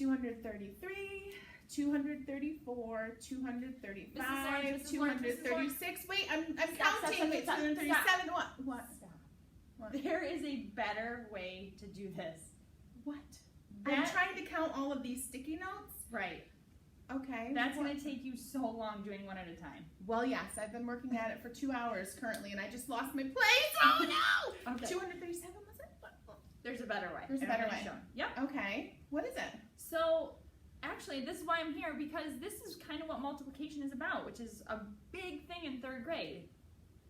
233, 234, 235, Mrs. Lawrence, 236. Wait, I'm Stop, counting. stop, Wait, stop, 237. What? Stop. What? There is a better way to do this. What? I'm trying to count all of these sticky notes. Right. Okay. That's going to take you so long doing one at a time. Well, yes, I've been working at it for 2 hours currently, and I just lost my place. Oh no! Okay. 237 was it? There's a better way. There's a better way. Yep. Okay. What is it? So, actually, this is why I'm here, because this is kind of what multiplication is about, which is a big thing in 3rd grade.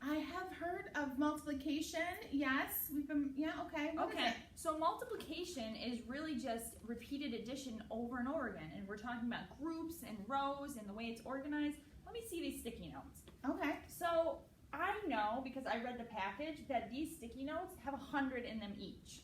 I have heard of multiplication. Yes, we've been. Yeah. Okay. What is Okay. it? So multiplication is really just repeated addition over and over again, and we're talking about groups and rows and the way it's organized. Let me see these sticky notes. Okay. So I know, because I read the package, that these sticky notes have 100 in them each.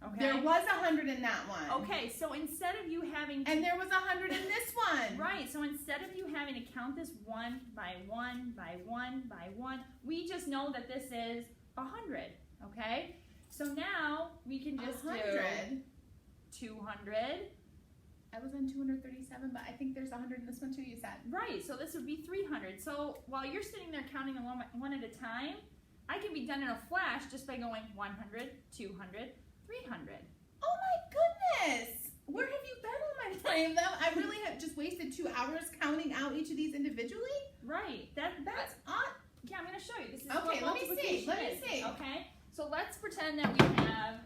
Okay. There was 100 in that one. Okay, so instead of you having to, And there was 100 in this one. right, so instead of you having to count this one by one by one by one, we just know that this is 100, okay? So now we can just 100. do 200. I was on 237, but I think there's 100 in this one too, you said. Right, so this would be 300. So while you're sitting there counting along one at a time, I can be done in a flash just by going 100, 200, 300. Oh my goodness! Where have you been all my time though? I really have just wasted 2 hours counting out each of these individually? Right, That's odd. yeah, I'm going to show you. This is Okay, what let me see, multiplication let me is, see. Okay, so let's pretend that we have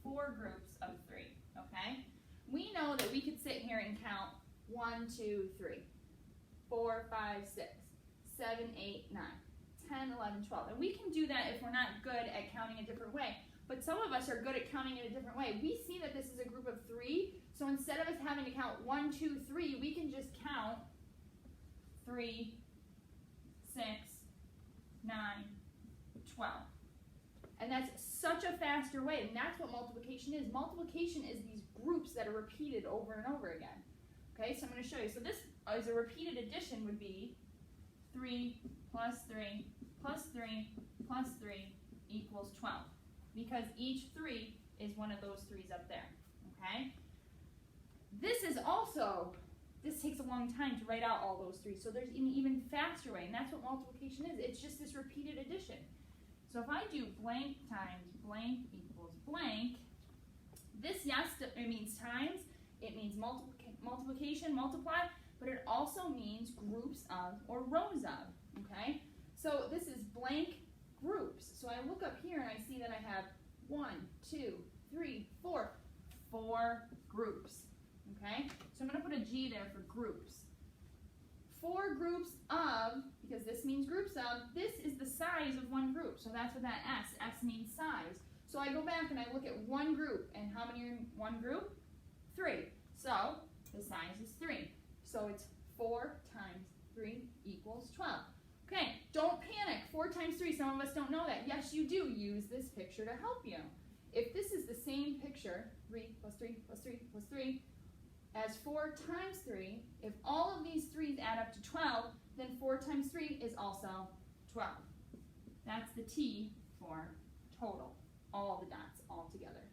4 groups of 3, okay? We know that we could sit here and count 1, 2, 3, 4, 5, 6, 7, 8, 9, 10, 11, 12. And we can do that if we're not good at counting a different way. But some of us are good at counting in a different way. We see that this is a group of 3, so instead of us having to count 1, 2, 3, we can just count 3, 6, 9, 12. And that's such a faster way, and that's what multiplication is. Multiplication is these groups that are repeated over and over again. Okay, so I'm going to show you. So this is a repeated addition would be 3 plus 3 plus 3 plus 3 equals 12. Because each 3 is one of those 3's up there. Okay? This is also, this takes a long time to write out all those 3's. So there's an even faster way, and that's what multiplication is. It's just this repeated addition. So if I do blank times blank equals blank, this, yes, it means times, it means multiplication, multiply, but it also means groups of or rows of, okay? So this is blank groups. So I look up here and I see that I have 1, 2, 3, 4, 4 groups, okay? So I'm going to put a G there for groups. 4 groups of, because this means groups of, this is the size of one group. So that's what that S means size. So I go back and I look at one group, and how many are in one group? 3. So the size is 3. So it's 4 times 3 equals 12. Okay, don't panic. 4 times 3, some of us don't know that. Yes, you do. Use this picture to help you. If this is the same picture, 3 plus 3 plus 3 plus 3, as 4 times 3, if all of these 3's add up to 12, then 4 times 3 is also 12. That's the T for total, all the dots all together.